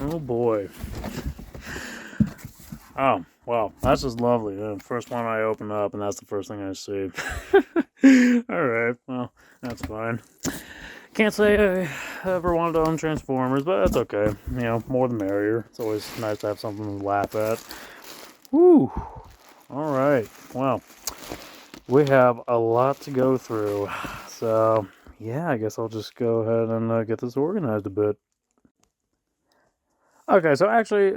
Oh boy. Oh, wow. That's just lovely. The first one I open up, and that's the first thing I see. Alright, well, that's fine. Can't say I ever wanted to own Transformers, but that's okay. You know, more the merrier. It's always nice to have something to laugh at. Woo! Alright, well, we have a lot to go through. So, yeah, I guess I'll just go ahead and get this organized a bit. Okay, so actually,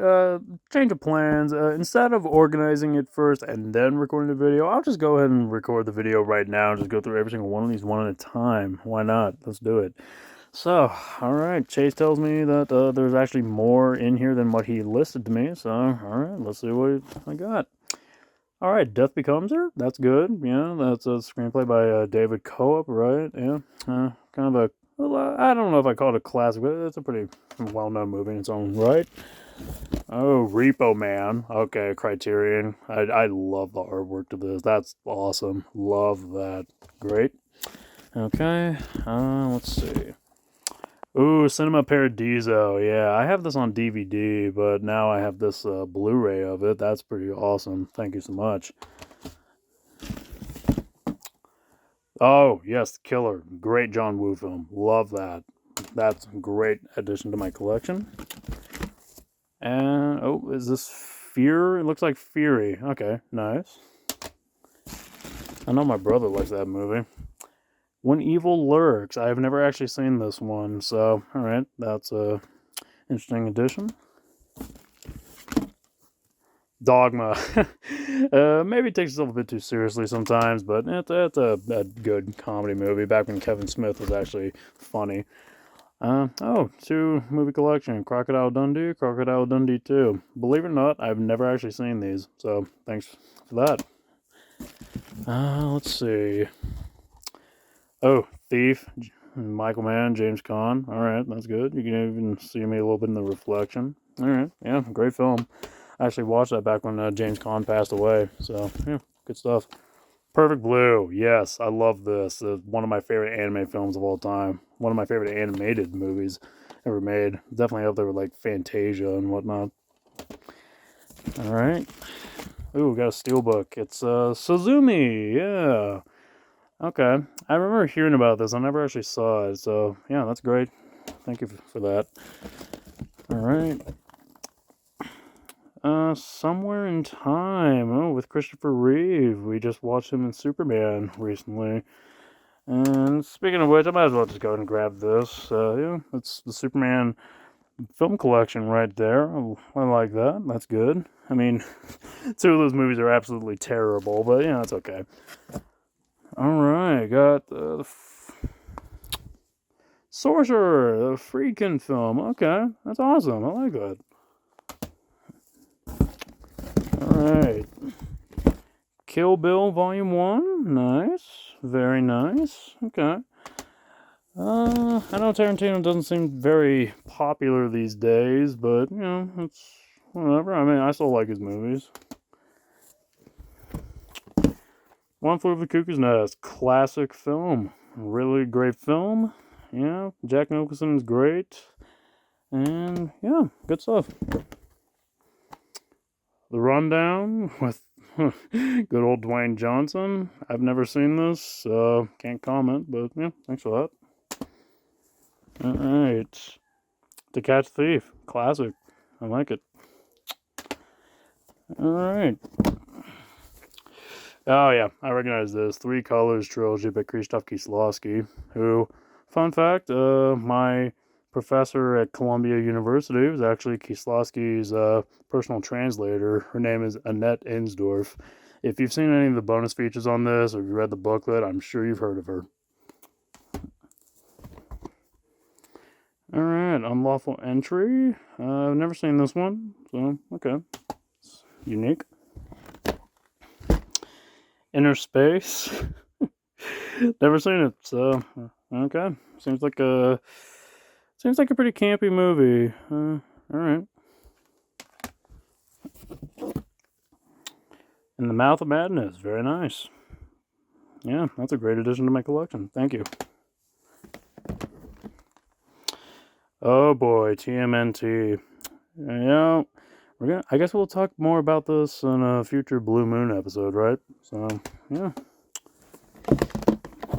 change of plans. Instead of organizing it first and then recording the video, I'll just go ahead and record the video right now and just go through every single one of these one at a time. Why not? Let's do it. So, alright, Chase tells me that there's actually more in here than what he listed to me, so, alright, let's see what I got. Alright, Death Becomes Her, that's good, yeah, that's a screenplay by David Coop, right, yeah, kind of a, well, I don't know if I call it a classic, but it's a pretty well-known movie in its own right. Oh, Repo Man, okay, Criterion, I love the artwork to this, that's awesome, love that, great. Okay, let's see. Ooh, Cinema Paradiso. Yeah, I have this on DVD, but now I have this Blu-ray of it. That's pretty awesome. Thank you so much. Oh, yes, Killer. Great John Woo film. Love that. That's a great addition to my collection. And, oh, is this Fear? It looks like Fury. Okay, nice. I know my brother likes that movie. When Evil Lurks. I've never actually seen this one, so, alright, that's a interesting addition. Dogma. Maybe it takes itself a bit too seriously sometimes, but it's a good comedy movie back when Kevin Smith was actually funny. Oh, 2 movie collection, Crocodile Dundee, Crocodile Dundee 2. Believe it or not, I've never actually seen these, so thanks for that. Let's see. Oh, Thief, Michael Mann, James Caan. Alright, that's good. You can even see me a little bit in the reflection. Alright, yeah, great film. I actually watched that back when James Caan passed away. So, yeah, good stuff. Perfect Blue. Yes, I love this. One of my favorite anime films of all time. One of my favorite animated movies ever made. Definitely up there with, like, Fantasia and whatnot. Alright. Ooh, got a steelbook. It's Suzumi. Yeah. Okay. I remember hearing about this. I never actually saw it. So, yeah, that's great. Thank you for that. Alright. Somewhere in Time. Oh, with Christopher Reeve. We just watched him in Superman recently. And speaking of which, I might as well just go ahead and grab this. Yeah, it's the Superman film collection right there. I like that. That's good. I mean, 2 of those movies are absolutely terrible, but yeah, that's okay. Alright, got the Sorcerer, the Freakin' film. Okay, that's awesome. I like that. Alright. Kill Bill Volume 1. Nice. Very nice. Okay. I know Tarantino doesn't seem very popular these days, but, you know, it's whatever. I mean, I still like his movies. One Flew Over the Cuckoo's Nest. Classic film. Really great film. Yeah, Jack Nicholson is great. And, yeah, good stuff. The Rundown with good old Dwayne Johnson. I've never seen this, so can't comment, but yeah, thanks for that. Alright. To Catch a Thief. Classic. I like it. Alright. Oh yeah, I recognize this. 3 Colors trilogy by Krzysztof Kieslowski, who, fun fact, my professor at Columbia University was actually Kieslowski's personal translator. Her name is Annette Insdorf. If you've seen any of the bonus features on this, or if you read the booklet, I'm sure you've heard of her. Alright, Unlawful Entry. I've never seen this one, so, okay. It's unique. Inner Space. Never seen it, so okay. Seems like a pretty campy movie. All right. In the Mouth of Madness, very nice. Yeah, that's a great addition to my collection. Thank you. Oh boy, TMNT. Yeah, I guess we'll talk more about this in a future Blue Moon episode, right? So, yeah.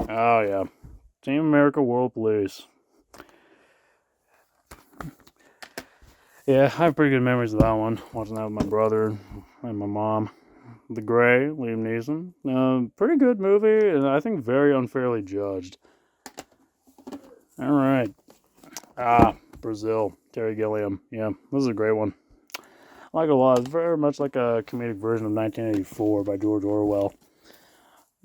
Oh yeah, Team America World Police. Yeah, I have pretty good memories of that one. Watching that with my brother and my mom. The Gray, Liam Neeson. Pretty good movie, and I think very unfairly judged. All right. Brazil. Terry Gilliam. Yeah, this is a great one. I like it a lot. It's very much like a comedic version of 1984 by George Orwell.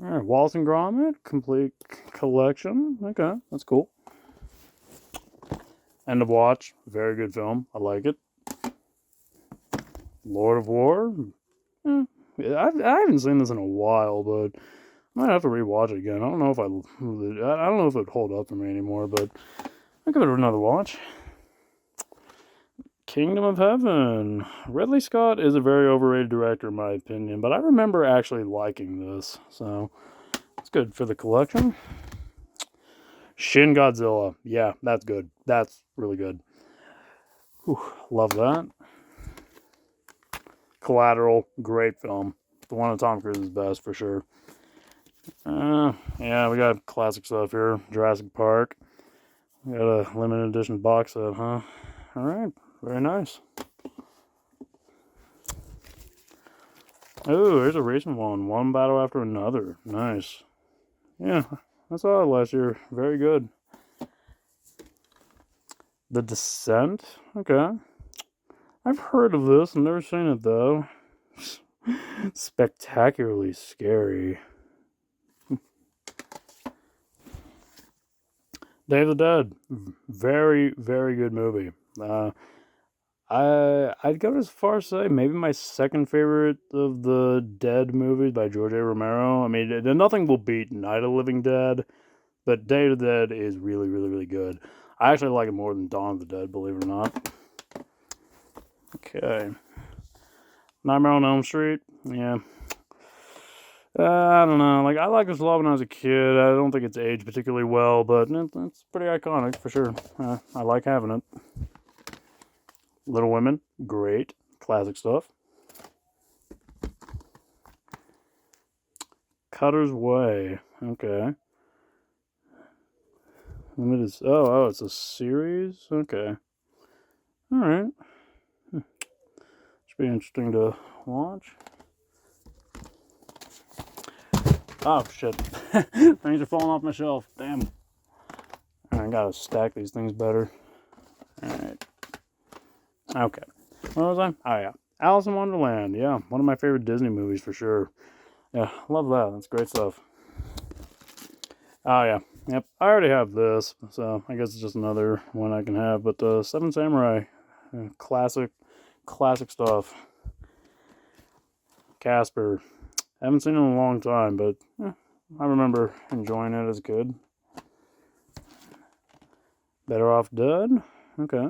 All right, Wallace and Gromit, complete collection. Okay, that's cool. End of Watch, very good film. I like it. Lord of War. I haven't seen this in a while, but I might have to rewatch it again. I don't know if I don't know if it'd hold up for me anymore, but I'll give it another watch. Kingdom of Heaven. Ridley Scott is a very overrated director in my opinion, but I remember actually liking this, so it's good for the collection. Shin Godzilla. Yeah, that's good. That's really good. Whew, love that. Collateral, great film. The one of Tom Cruise's best for sure. Yeah, we got classic stuff here. Jurassic Park. We got a limited edition box set, huh? All right, very nice. Oh, here's a recent one. One battle after another. Nice. Yeah, I saw it last year. Very good. The Descent. Okay. I've heard of this. I've never seen it though. Spectacularly scary. Day of the Dead. Very, very good movie. I'd go as far as say maybe my second favorite of the Dead movies by George A. Romero. I mean, nothing will beat Night of the Living Dead, but Day of the Dead is really, really, really good. I actually like it more than Dawn of the Dead, believe it or not. Okay. Nightmare on Elm Street. Yeah. I don't know. Like, I liked this a lot when I was a kid. I don't think it's aged particularly well, but it's pretty iconic for sure. I like having it. Little Women, great. Classic stuff. Cutter's Way. Okay. Limited. Oh, it's a series? Okay. Alright. Should be interesting to watch. Oh, shit. Things are falling off my shelf. Damn. I gotta stack these things better. Alright. Okay. What was I? Oh, yeah. Alice in Wonderland. Yeah, one of my favorite Disney movies for sure. Yeah, love that. That's great stuff. Oh, yeah. Yep. I already have this, so I guess it's just another one I can have. But Seven Samurai. Classic stuff. Casper. Haven't seen it in a long time, but I remember enjoying it as a kid. Better Off Dead? Okay.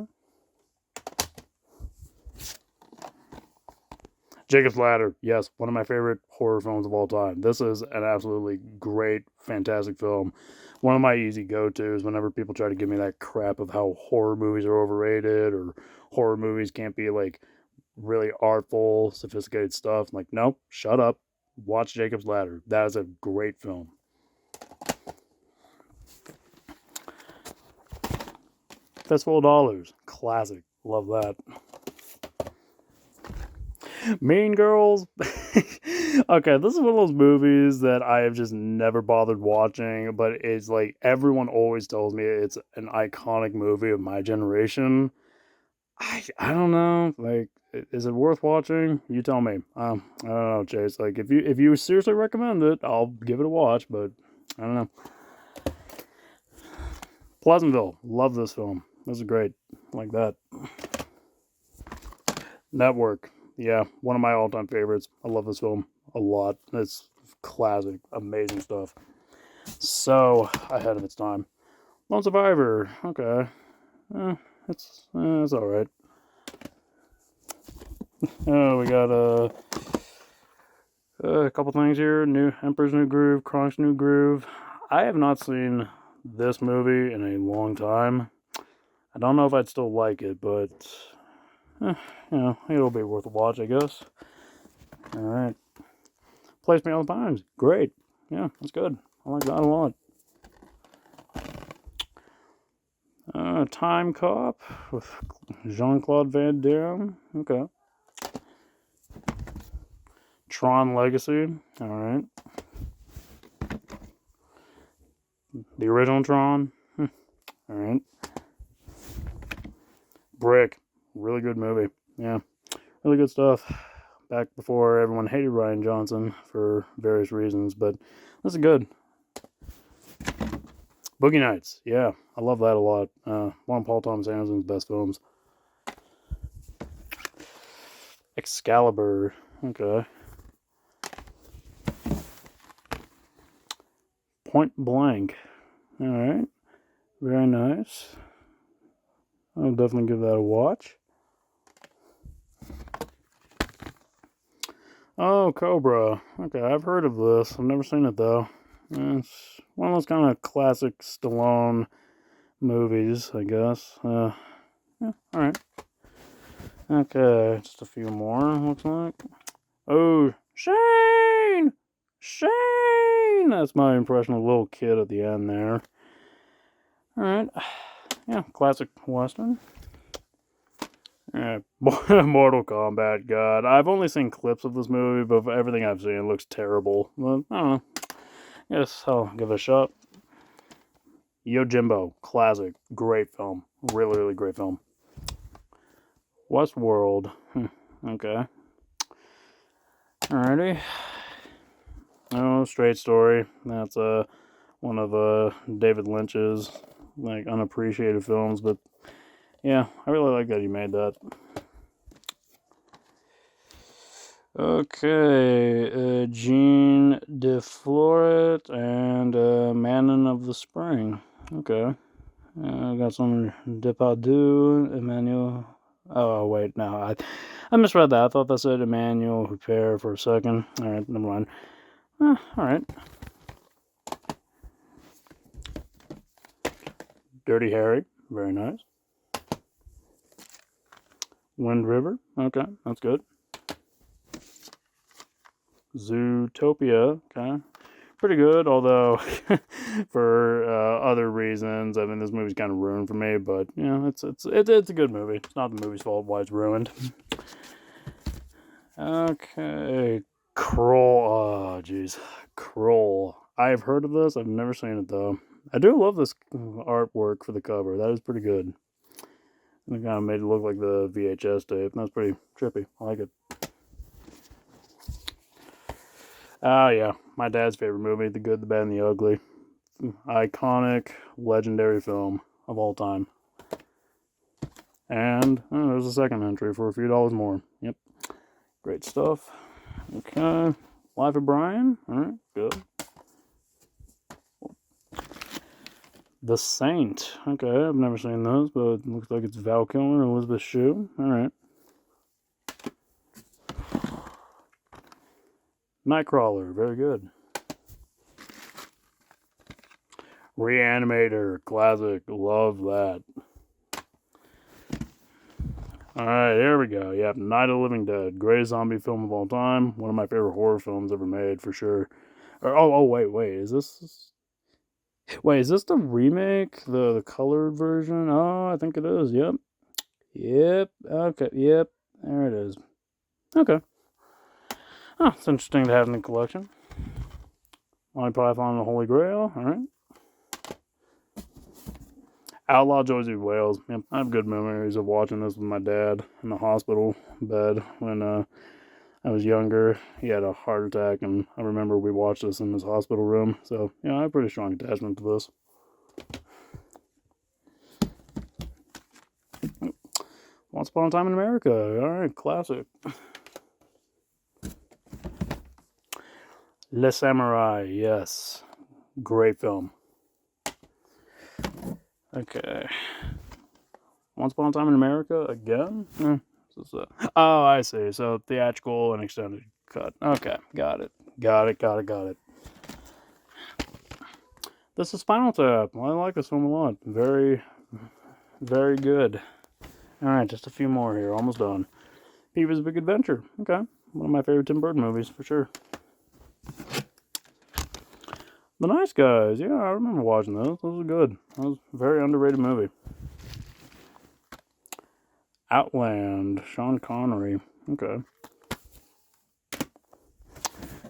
Jacob's Ladder. Yes, one of my favorite horror films of all time. This is an absolutely great, fantastic film. One of my easy go-tos whenever people try to give me that crap of how horror movies are overrated or horror movies can't be like really artful, sophisticated stuff. I'm like, no, shut up. Watch Jacob's Ladder. That is a great film. Fistful of Dollars. Classic. Love that. Mean Girls. Okay, this is one of those movies that I have just never bothered watching, but it's like everyone always tells me it's an iconic movie of my generation. I don't know. Like, is it worth watching? You tell me. I don't know, Chase. Like, if you seriously recommend it, I'll give it a watch. But I don't know. Pleasantville. Love this film. This is great. Like that. Network. Yeah, one of my all-time favorites. I love this film a lot. It's classic. Amazing stuff. So ahead of its time. Lone Survivor. Okay. It's all right. Oh, we got a couple things here. New Emperor's New Groove, Kronk's New Groove. I have not seen this movie in a long time. I don't know if I'd still like it, but You know, it'll be worth a watch, I guess. All right. Place Me on the Pines. Great. Yeah, that's good. I like that a lot. Time Cop with Jean-Claude Van Damme. Okay. Tron Legacy. All right. The original Tron. All right. Brick. Really good movie. Yeah. Really good stuff. Back before everyone hated Rian Johnson for various reasons, but this is good. Boogie Nights. Yeah. I love that a lot. One of Paul Thomas Anderson's best films. Excalibur. Okay. Point Blank. All right. Very nice. I'll definitely give that a watch. Oh, Cobra. Okay, I've heard of this. I've never seen it, though. It's one of those kind of classic Stallone movies, I guess. Yeah, alright. Okay, just a few more, looks like. Oh, Shane! Shane! That's my impression of the little kid at the end there. Alright. Yeah, classic Western. Mortal Kombat, God. I've only seen clips of this movie, but everything I've seen looks terrible. But, I don't know. Guess I'll give it a shot. Yojimbo, classic. Great film. Really, really great film. Westworld. Okay. Alrighty. Oh, Straight Story. That's one of David Lynch's like unappreciated films, but yeah, I really like that he made that. Okay, Jean de Floret and Manon of the Spring. Okay. I got some Depardieu, Emmanuel. Oh, wait, no. I misread that. I thought that said Emmanuel Huppert for a second. Alright, never mind. Alright. Dirty Harry. Very nice. Wind River. Okay, that's good. Zootopia. Okay. Pretty good, although for other reasons. I mean, this movie's kind of ruined for me, but you know, it's a good movie. It's not the movie's fault why it's ruined. Okay, Kroll. Oh, jeez, Kroll. I've heard of this. I've never seen it though. I do love this artwork for the cover. That is pretty good. And it kind of made it look like the VHS tape. That's pretty trippy. I like it. Oh, yeah. My dad's favorite movie, The Good, the Bad, and the Ugly. Iconic, legendary film of all time. And there's a second entry for a few dollars more. Yep. Great stuff. Okay. Life of Brian. Alright, good. The Saint. Okay, I've never seen those, but it looks like it's Val Kilmer and Elizabeth Shue. Alright. Nightcrawler, very good. Reanimator, classic, love that. Alright, here we go. Yep, Night of the Living Dead, greatest zombie film of all time. One of my favorite horror films ever made, for sure. Wait, is this... Wait, is this the remake? The colored version? Oh, I think it is, yep. Yep, okay, yep, there it is. Okay. Oh, it's interesting to have in the collection. Monty Python and the Holy Grail, alright. Outlaw Josie Wales. Yep, I have good memories of watching this with my dad in the hospital bed when I was younger. He had a heart attack, and I remember we watched this in his hospital room. So, yeah, I have a pretty strong attachment to this. Once Upon a Time in America. Alright, classic. Le Samurai, yes. Great film. Okay. Once Upon a Time in America again? Oh, I see. So theatrical and extended cut. Okay, got it. Got it. This is Spinal Tap. I like this film a lot. Very, very good. Alright, just a few more here. Almost done. Beavis Big Adventure. Okay. One of my favorite Tim Burton movies, for sure. The Nice Guys. Yeah, I remember watching those. Those were good. That was a very underrated movie. Outland. Sean Connery. Okay.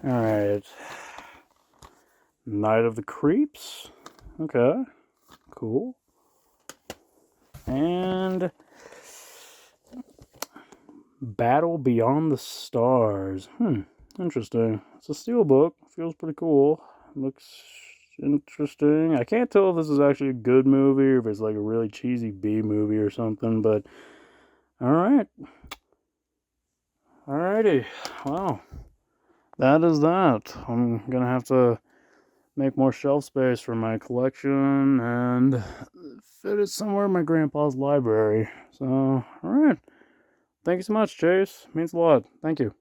Alright. Night of the Creeps. Okay. Cool. And Battle Beyond the Stars. Interesting. It's a steelbook. Feels pretty cool. Looks interesting. I can't tell if this is actually a good movie or if it's like a really cheesy B movie or something, but alright. Alrighty. Wow. That is that. I'm gonna have to make more shelf space for my collection and fit it somewhere in my grandpa's library. So, alright. Thank you so much, Chase. Means a lot. Thank you.